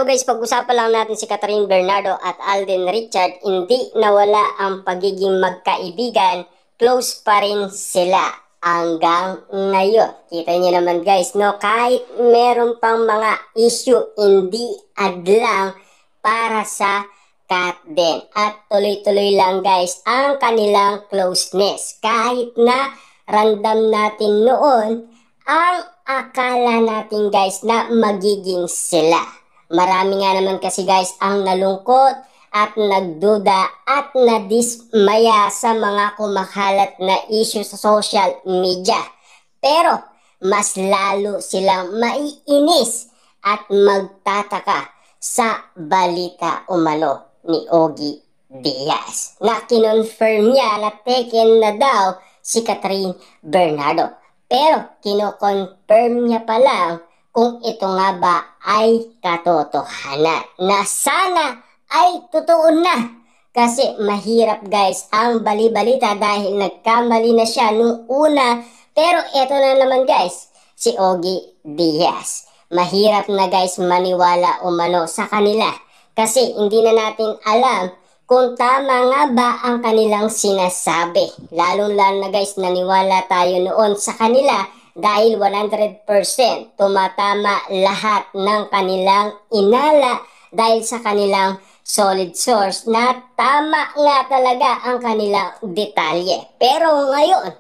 araw guys, pag-usapan lang natin si Catherine Bernardo at Alden Richard. Hindi nawala ang pagiging magkaibigan, close pa rin sila hanggang ngayon. Kita niyo naman guys, no? Kahit meron pang mga issue, hindi adlang para sa Kat din. At tuloy-tuloy lang guys ang kanilang closeness. Kahit na random natin noon, ang akala natin guys na magiging sila. Marami nga naman kasi guys ang nalungkot at nagduda at nadismaya sa mga kumakalat na issue sa social media. Pero mas lalo silang maiinis at magtataka sa balita umano ni Ogie Diaz na kinonfirm niya na taken na daw si Catherine Bernardo. Pero kino-confirm niya pa lang kung ito nga ba ay katotohanan. Na sana ay totoo na. Kasi mahirap guys ang bali-balita dahil nagkamali na siya nung una. Pero ito na naman guys, si Ogie Diaz. Mahirap na guys maniwala umano sa kanila. Kasi hindi na natin alam kung tama nga ba ang kanilang sinasabi. Lalong-lalo na guys, naniwala tayo noon sa kanila dahil 100% tumatama lahat ng kanilang inala dahil sa kanilang solid source na tama nga talaga ang kanilang detalye. Pero ngayon,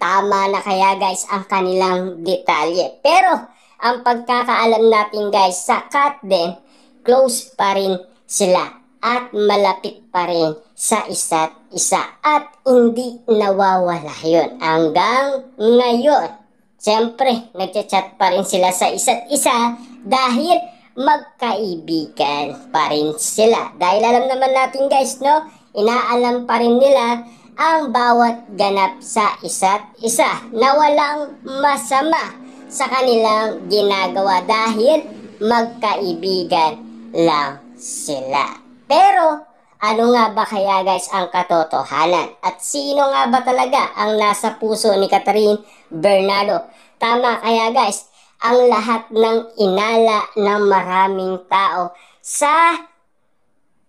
tama na kaya guys ang kanilang detalye. Pero ang pagkakaalam natin guys sa Kat din, close pa rin sila at malapit pa rin sa isa't isa at hindi nawawala yun hanggang ngayon. Siyempre, nagchat-chat pa rin sila sa isa't isa dahil magkaibigan pa rin sila. Dahil alam naman natin guys, no? Inaalam pa rin nila ang bawat ganap sa isa't isa na walang masama sa kanilang ginagawa dahil magkaibigan lang sila. Pero ano nga ba kaya guys ang katotohanan? At sino nga ba talaga ang nasa puso ni Catherine Bernardo? Tama kaya guys ang lahat ng inala ng maraming tao sa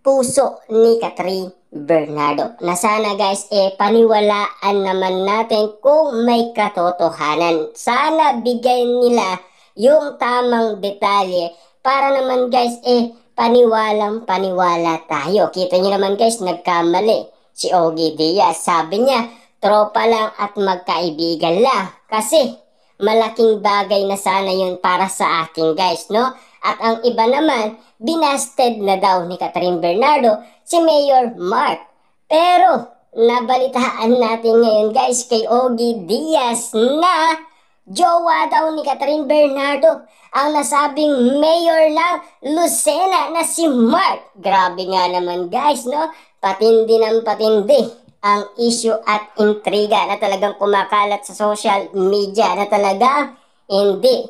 puso ni Catherine Bernardo? Na sana guys paniwalaan naman natin kung may katotohanan. Sana bigyan nila yung tamang detalye para naman guys paniwalang paniwala tayo. Kita niyo naman guys, nagkamali si Ogie Diaz. Sabi niya, tropa lang at magkaibigan lang. Kasi malaking bagay na sana yun para sa akin guys, no? At ang iba naman, binasted na daw ni Catherine Bernardo si Mayor Mark. Pero nabalitaan natin ngayon guys kay Ogie Diaz na jowa daw ni Catherine Bernardo ang nasabing mayor ng Lucena na si Mark. Grabe nga naman guys, no? Patindi ng patindi ang issue at intriga na talagang kumakalat sa social media na talagang hindi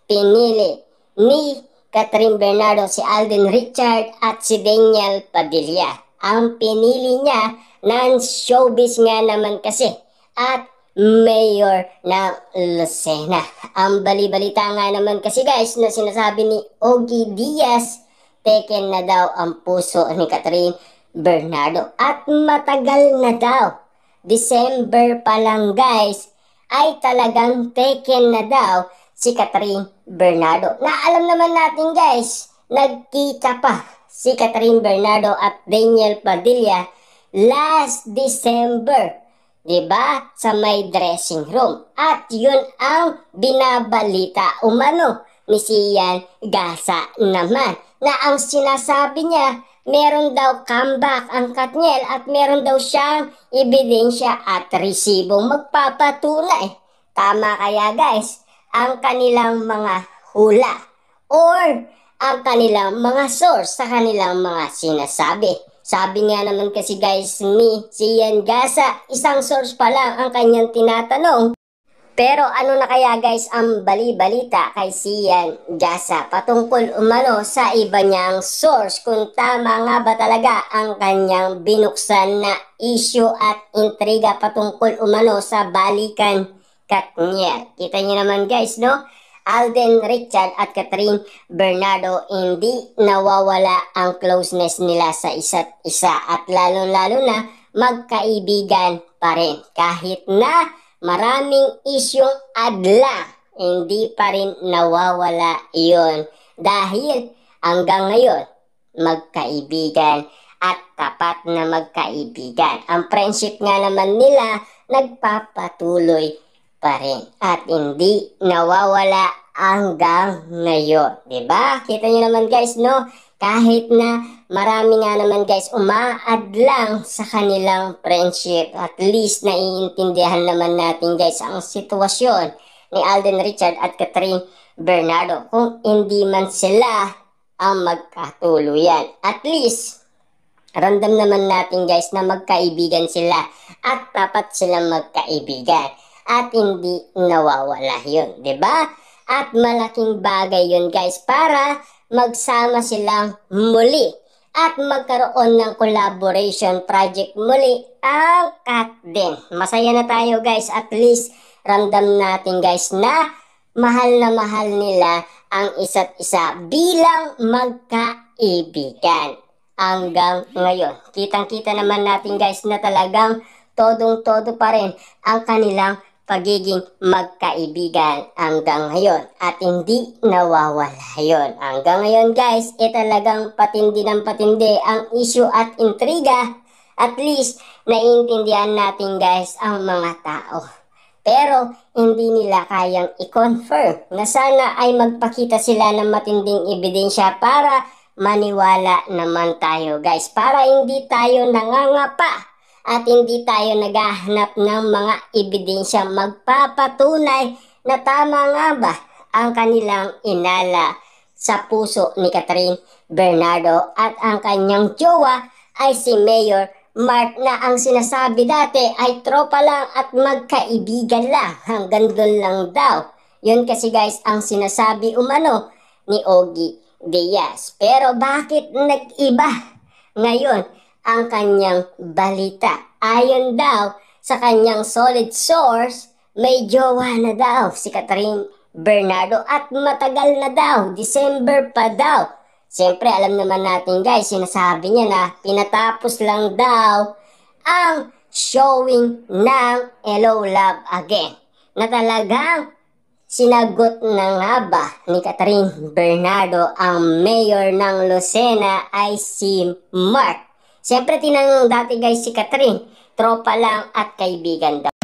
pinili ni Catherine Bernardo si Alden Richard at si Daniel Padilla. Ang pinili niya ng showbiz nga naman kasi at mayor ng Lucena. Ang bali-balita nga naman kasi guys na sinasabi ni Ogie Diaz, taken na daw ang puso ni Catherine Bernardo. At matagal na daw. December pa lang guys ay talagang taken na daw si Catherine Bernardo. Na alam naman natin guys, nagkita pa si Catherine Bernardo at Daniel Padilla last December. Diba? Sa may dressing room. At yun ang binabalita umano ni Sian Gasa naman. Na ang sinasabi niya, meron daw comeback ang Katniel at meron daw siyang ebidensya at resibong magpapatunay. Tama kaya guys ang kanilang mga hula or ang kanilang mga source sa kanilang mga sinasabi. Sabi nga naman kasi guys ni Sian Gasa, isang source pa lang ang kanyang tinatanong. Pero ano na kaya guys ang bali-balita kay Sian Gasa patungkol umano sa iba niyang source kung tama nga ba talaga ang kanyang binuksan na issue at intriga patungkol umano sa balikan Katniel. Kita niyo naman guys, no? Alden Richard at Catherine Bernardo, hindi nawawala ang closeness nila sa isa't isa at lalo-lalo na magkaibigan pa rin. Kahit na maraming isyong adla, hindi pa rin nawawala iyon dahil hanggang ngayon magkaibigan at tapat na magkaibigan. Ang friendship nga naman nila nagpapatuloy pa rin at hindi nawawala hanggang ngayon. Diba? Kita nyo naman guys, no? Kahit na marami nga naman guys umaadlang sa kanilang friendship, at least naiintindihan naman natin guys ang sitwasyon ni Alden Richard at Catherine Bernardo. Kung hindi man sila ang magkatuluyan, at least ramdam naman natin guys na magkaibigan sila at dapat silang magkaibigan at hindi nawawala yun, diba? At malaking bagay yun guys para magsama silang muli at magkaroon ng collaboration project muli ang Kat din. Masaya na tayo guys, at least ramdam natin guys na mahal nila ang isa't isa bilang magkaibigan. Hanggang ngayon, kitang-kita naman natin guys na talagang todong-todo pa rin ang kanilang pagiging magkaibigan hanggang ngayon at hindi nawawala yun. Hanggang ngayon guys, talagang patindi ng patindi ang issue at intriga. At least, naiintindihan natin guys ang mga tao. Pero hindi nila kayang i-confirm na sana ay magpakita sila ng matinding ebidensya para maniwala naman tayo guys. Para hindi tayo nangangapa at hindi tayo naghahanap ng mga ebidensya magpapatunay na tama nga ba ang kanilang inala sa puso ni Catherine Bernardo at ang kanyang jowa ay si Mayor Mark na ang sinasabi dati ay tropa lang at magkaibigan lang. Hanggang doon lang daw. Yun kasi guys ang sinasabi umano ni Ogie Diaz. Pero bakit nag-iba ngayon ang kanyang balita? Ayon daw sa kanyang solid source, may jowa na daw si Catherine Bernardo at matagal na daw. December pa daw. Siyempre, alam naman natin guys, sinasabi niya na pinatapos lang daw ang showing ng Hello Love Again. Na talagang sinagot na nga ba ni Catherine Bernardo ang mayor ng Lucena ay si Mark. Siyempre, tinanong dati guys si Catherine, tropa lang at kaibigan daw.